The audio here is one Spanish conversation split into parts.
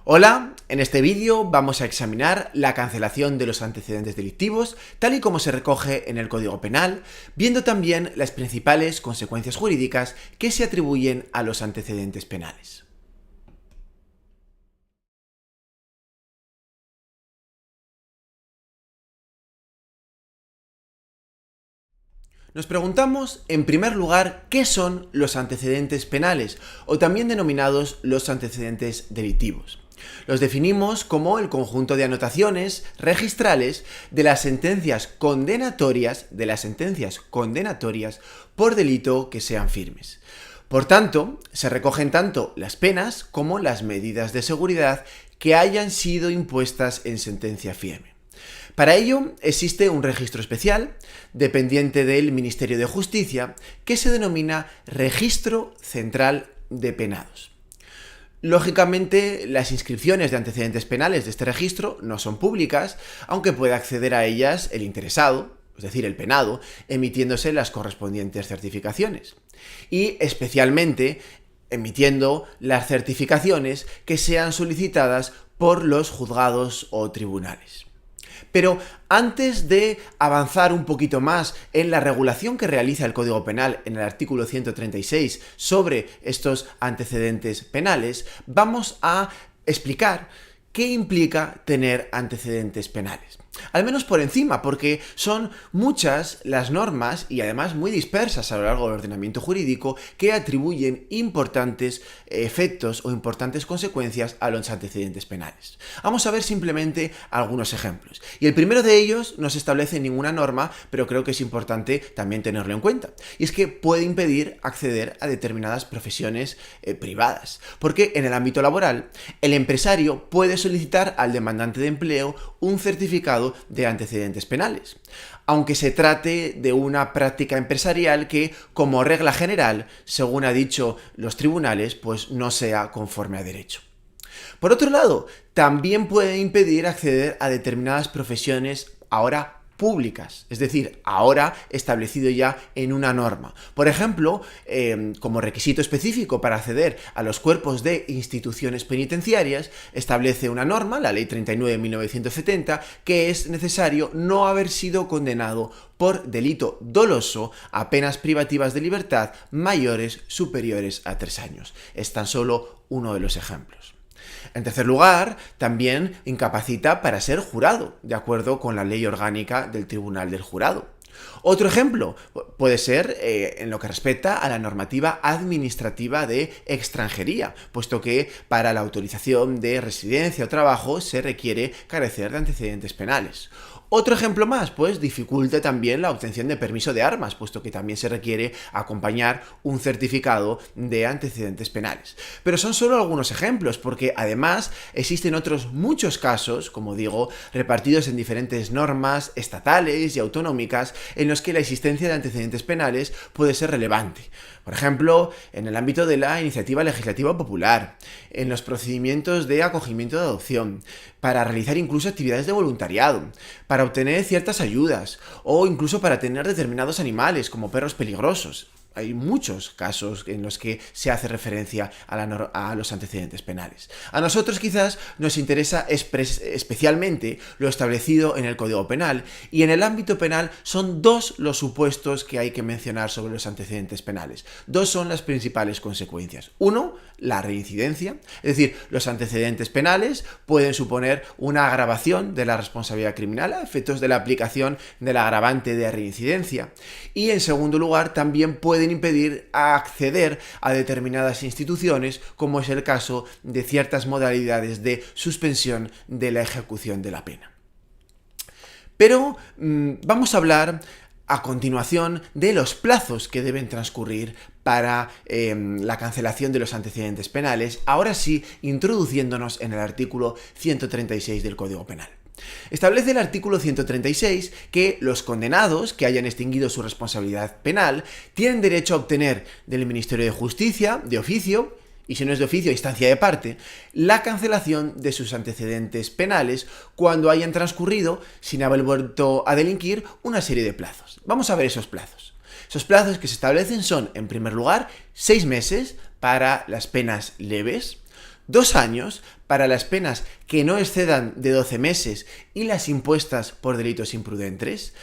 Hola, en este vídeo vamos a examinar la cancelación de los antecedentes delictivos, tal y como se recoge en el Código Penal, viendo también las principales consecuencias jurídicas que se atribuyen a los antecedentes penales. Nos preguntamos, en primer lugar, ¿qué son los antecedentes penales, o también denominados los antecedentes delictivos? Los definimos como el conjunto de anotaciones registrales de las sentencias condenatorias, por delito que sean firmes. Por tanto, se recogen tanto las penas como las medidas de seguridad que hayan sido impuestas en sentencia firme. Para ello existe un registro especial, dependiente del Ministerio de Justicia, que se denomina Registro Central de Penados. Lógicamente, las inscripciones de antecedentes penales de este registro no son públicas, aunque puede acceder a ellas el interesado, es decir, el penado, emitiéndose las correspondientes certificaciones. Y especialmente emitiendo las certificaciones que sean solicitadas por los juzgados o tribunales. Pero antes de avanzar un poquito más en la regulación que realiza el Código Penal en el artículo 136 sobre estos antecedentes penales, vamos a explicar qué implica tener antecedentes penales. Al menos por encima, porque son muchas las normas y además muy dispersas a lo largo del ordenamiento jurídico que atribuyen importantes efectos o importantes consecuencias a los antecedentes penales. Vamos a ver simplemente algunos ejemplos. Y el primero de ellos no se establece en ninguna norma, pero creo que es importante también tenerlo en cuenta. Y es que puede impedir acceder a determinadas profesiones privadas. Porque en el ámbito laboral, el empresario puede solicitar al demandante de empleo un certificado de antecedentes penales, aunque se trate de una práctica empresarial que, como regla general, según ha dicho los tribunales, pues no sea conforme a derecho. Por otro lado, también puede impedir acceder a determinadas profesiones ahora públicas, es decir, ahora establecido ya en una norma. Por ejemplo, como requisito específico para acceder a los cuerpos de instituciones penitenciarias, establece una norma, la Ley 39/1970, que es necesario no haber sido condenado por delito doloso a penas privativas de libertad mayores superiores a 3 años. Es tan solo uno de los ejemplos. En tercer lugar, también incapacita para ser jurado, de acuerdo con la Ley Orgánica del Tribunal del Jurado. Otro ejemplo puede ser en lo que respecta a la normativa administrativa de extranjería, puesto que para la autorización de residencia o trabajo se requiere carecer de antecedentes penales. Otro ejemplo más, pues dificulta también la obtención de permiso de armas, puesto que también se requiere acompañar un certificado de antecedentes penales. Pero son solo algunos ejemplos, porque además existen otros muchos casos, como digo, repartidos en diferentes normas estatales y autonómicas, en los que la existencia de antecedentes penales puede ser relevante. Por ejemplo, en el ámbito de la iniciativa legislativa popular, en los procedimientos de acogimiento de adopción, para realizar incluso actividades de voluntariado, para obtener ciertas ayudas o incluso para tener determinados animales como perros peligrosos. Hay muchos casos en los que se hace referencia a los antecedentes penales. A nosotros quizás nos interesa especialmente lo establecido en el Código Penal, y en el ámbito penal son dos los supuestos que hay que mencionar sobre los antecedentes penales. Dos son las principales consecuencias. Uno, la reincidencia, es decir, los antecedentes penales pueden suponer una agravación de la responsabilidad criminal a efectos de la aplicación del agravante de reincidencia. Y en segundo lugar, también pueden impedir acceder a determinadas instituciones, como es el caso de ciertas modalidades de suspensión de la ejecución de la pena. Pero vamos a hablar a continuación de los plazos que deben transcurrir para la cancelación de los antecedentes penales, ahora sí introduciéndonos en el artículo 136 del Código Penal. Establece el artículo 136 que los condenados que hayan extinguido su responsabilidad penal tienen derecho a obtener del Ministerio de Justicia, de oficio, y si no es de oficio, a instancia de parte, la cancelación de sus antecedentes penales cuando hayan transcurrido, sin haber vuelto a delinquir, una serie de plazos. Vamos a ver esos plazos. Esos plazos que se establecen son, en primer lugar, 6 meses para las penas leves, 2 años para las penas que no excedan de 12 meses y las impuestas por delitos imprudentes,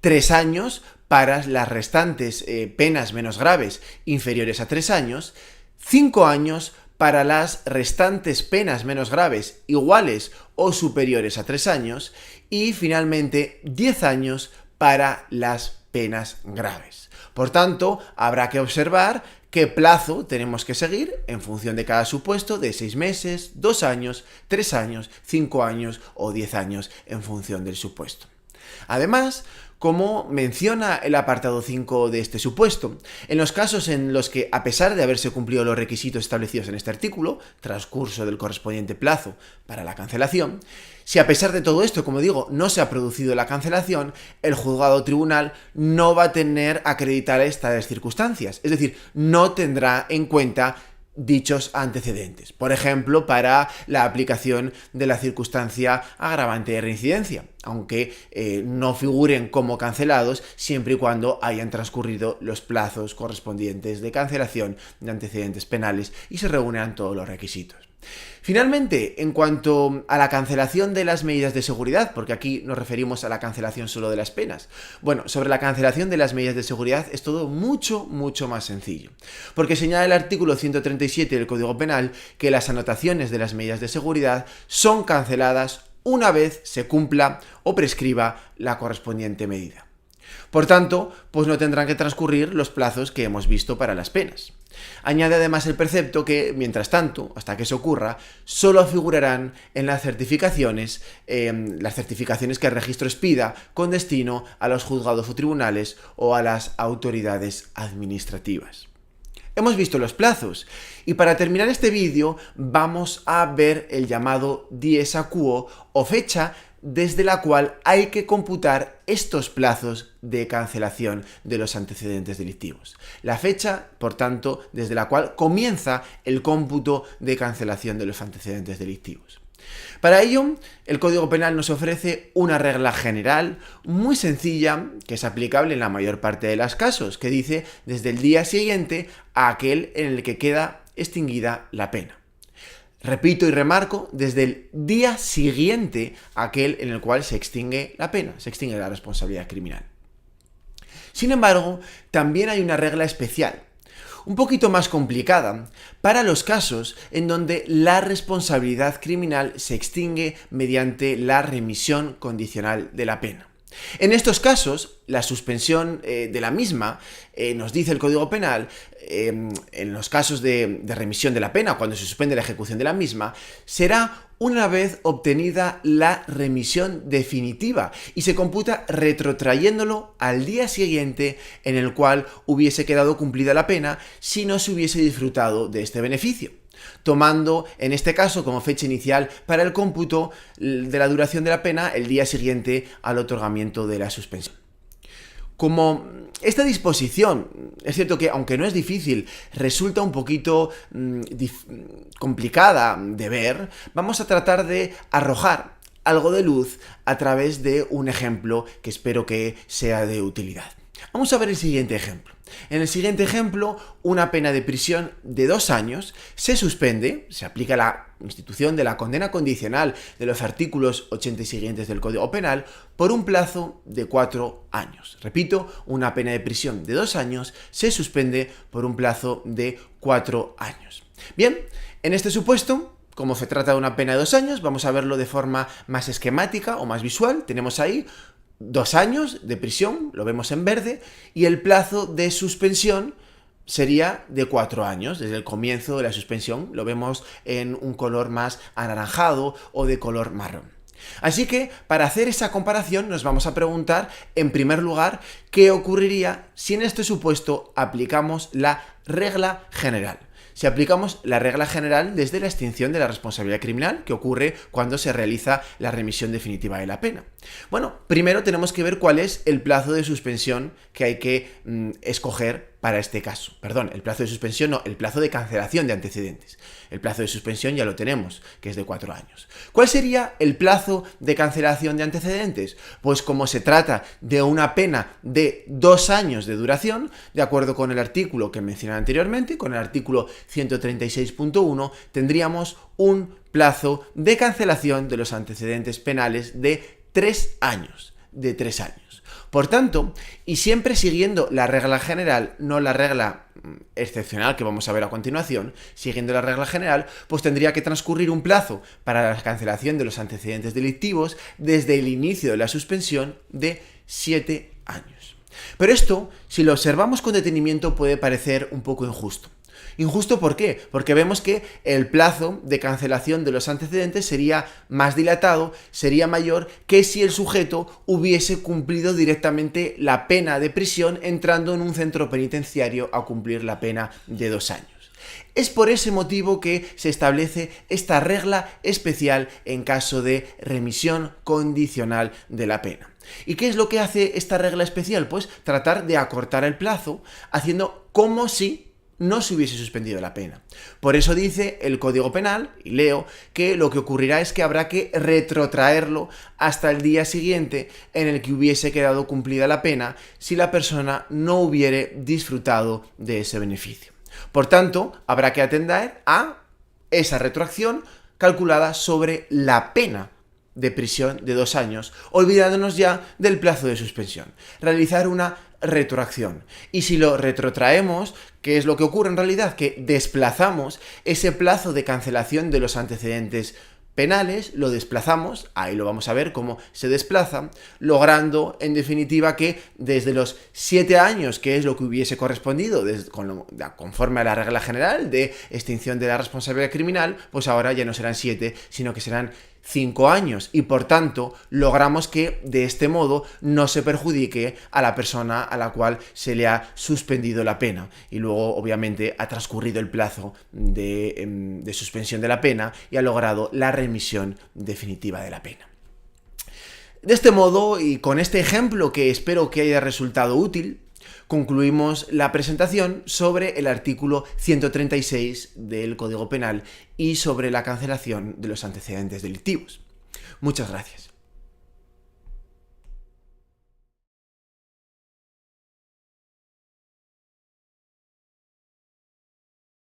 3 años para las restantes penas menos graves inferiores a 3 años, 5 años para las restantes penas menos graves iguales o superiores a 3 años y finalmente 10 años para las penas graves. Por tanto, habrá que observar qué plazo tenemos que seguir en función de cada supuesto de 6 meses, 2 años, 3 años, 5 años o 10 años en función del supuesto. Además, como menciona el apartado 5 de este supuesto, en los casos en los que, a pesar de haberse cumplido los requisitos establecidos en este artículo, transcurso del correspondiente plazo para la cancelación, si a pesar de todo esto, como digo, no se ha producido la cancelación, el juzgado o tribunal no va a tener acreditadas tales circunstancias, es decir, no tendrá en cuenta dichos antecedentes. Por ejemplo, para la aplicación de la circunstancia agravante de reincidencia, aunque no figuren como cancelados siempre y cuando hayan transcurrido los plazos correspondientes de cancelación de antecedentes penales y se reúnan todos los requisitos. Finalmente, en cuanto a la cancelación de las medidas de seguridad, porque aquí nos referimos a la cancelación solo de las penas, bueno, sobre la cancelación de las medidas de seguridad es todo mucho más sencillo, porque señala el artículo 137 del Código Penal que las anotaciones de las medidas de seguridad son canceladas una vez se cumpla o prescriba la correspondiente medida. Por tanto, pues no tendrán que transcurrir los plazos que hemos visto para las penas. Añade además el precepto que, mientras tanto, hasta que eso ocurra, solo figurarán en las certificaciones que el registro expida con destino a los juzgados o tribunales o a las autoridades administrativas. Hemos visto los plazos y para terminar este vídeo vamos a ver el llamado dies a quo o fecha desde la cual hay que computar estos plazos de cancelación de los antecedentes delictivos. La fecha, por tanto, desde la cual comienza el cómputo de cancelación de los antecedentes delictivos. Para ello, el Código Penal nos ofrece una regla general muy sencilla que es aplicable en la mayor parte de los casos, que dice desde el día siguiente a aquel en el que queda extinguida la pena. Repito y remarco, desde el día siguiente a aquel en el cual se extingue la pena, se extingue la responsabilidad criminal. Sin embargo, también hay una regla especial, un poquito más complicada, para los casos en donde la responsabilidad criminal se extingue mediante la remisión condicional de la pena. En estos casos, la suspensión de la misma, nos dice el Código Penal, en los casos de remisión de la pena, cuando se suspende la ejecución de la misma, será una vez obtenida la remisión definitiva y se computa retrotrayéndolo al día siguiente en el cual hubiese quedado cumplida la pena si no se hubiese disfrutado de este beneficio, tomando en este caso como fecha inicial para el cómputo de la duración de la pena el día siguiente al otorgamiento de la suspensión. Como esta disposición, es cierto que aunque no es difícil, resulta un poquito complicada de ver, vamos a tratar de arrojar algo de luz a través de un ejemplo que espero que sea de utilidad. Vamos a ver el siguiente ejemplo. En el siguiente ejemplo, una pena de prisión de 2 años se suspende, se aplica la institución de la condena condicional de los artículos 80 y siguientes del Código Penal por un plazo de 4 años. Repito, una pena de prisión de 2 años se suspende por un plazo de 4 años. Bien, en este supuesto, como se trata de una pena de 2 años, vamos a verlo de forma más esquemática o más visual. Tenemos ahí 2 años de prisión, lo vemos en verde, y el plazo de suspensión sería de 4 años, desde el comienzo de la suspensión, lo vemos en un color más anaranjado o de color marrón. Así que, para hacer esa comparación, nos vamos a preguntar, en primer lugar, ¿qué ocurriría si en este supuesto aplicamos la regla general? Si aplicamos la regla general desde la extinción de la responsabilidad criminal, que ocurre cuando se realiza la remisión definitiva de la pena. Bueno, primero tenemos que ver cuál es el plazo de suspensión que hay que escoger para este caso. Perdón, el plazo de suspensión no, el plazo de cancelación de antecedentes. El plazo de suspensión ya lo tenemos, que es de 4 años. ¿Cuál sería el plazo de cancelación de antecedentes? Pues como se trata de una pena de 2 años de duración, de acuerdo con el artículo que mencioné anteriormente, con el artículo 136.1, tendríamos un plazo de cancelación de los antecedentes penales de 3 años. Por tanto, y siempre siguiendo la regla general, no la regla excepcional que vamos a ver a continuación, siguiendo la regla general, pues tendría que transcurrir un plazo para la cancelación de los antecedentes delictivos desde el inicio de la suspensión de 7 años. Pero esto, si lo observamos con detenimiento, puede parecer un poco injusto. ¿Injusto por qué? Porque vemos que el plazo de cancelación de los antecedentes sería más dilatado, sería mayor que si el sujeto hubiese cumplido directamente la pena de prisión entrando en un centro penitenciario a cumplir la pena de 2 años. Es por ese motivo que se establece esta regla especial en caso de remisión condicional de la pena. ¿Y qué es lo que hace esta regla especial? Pues tratar de acortar el plazo haciendo como si no se hubiese suspendido la pena. Por eso dice el Código Penal, y leo, que lo que ocurrirá es que habrá que retrotraerlo hasta el día siguiente en el que hubiese quedado cumplida la pena si la persona no hubiere disfrutado de ese beneficio. Por tanto, habrá que atender a esa retroacción calculada sobre la pena de prisión de 2 años, olvidándonos ya del plazo de suspensión. Realizar una retroacción. Y si lo retrotraemos, ¿qué es lo que ocurre en realidad? Que desplazamos ese plazo de cancelación de los antecedentes penales, lo desplazamos, ahí lo vamos a ver cómo se desplaza, logrando en definitiva que desde los 7 años, que es lo que hubiese correspondido conforme a la regla general de extinción de la responsabilidad criminal, pues ahora ya no serán 7, sino que serán 5 años, y por tanto logramos que de este modo no se perjudique a la persona a la cual se le ha suspendido la pena, y luego obviamente ha transcurrido el plazo de suspensión de la pena y ha logrado la remisión definitiva de la pena. De este modo, y con este ejemplo que espero que haya resultado útil, concluimos la presentación sobre el artículo 136 del Código Penal y sobre la cancelación de los antecedentes delictivos. Muchas gracias.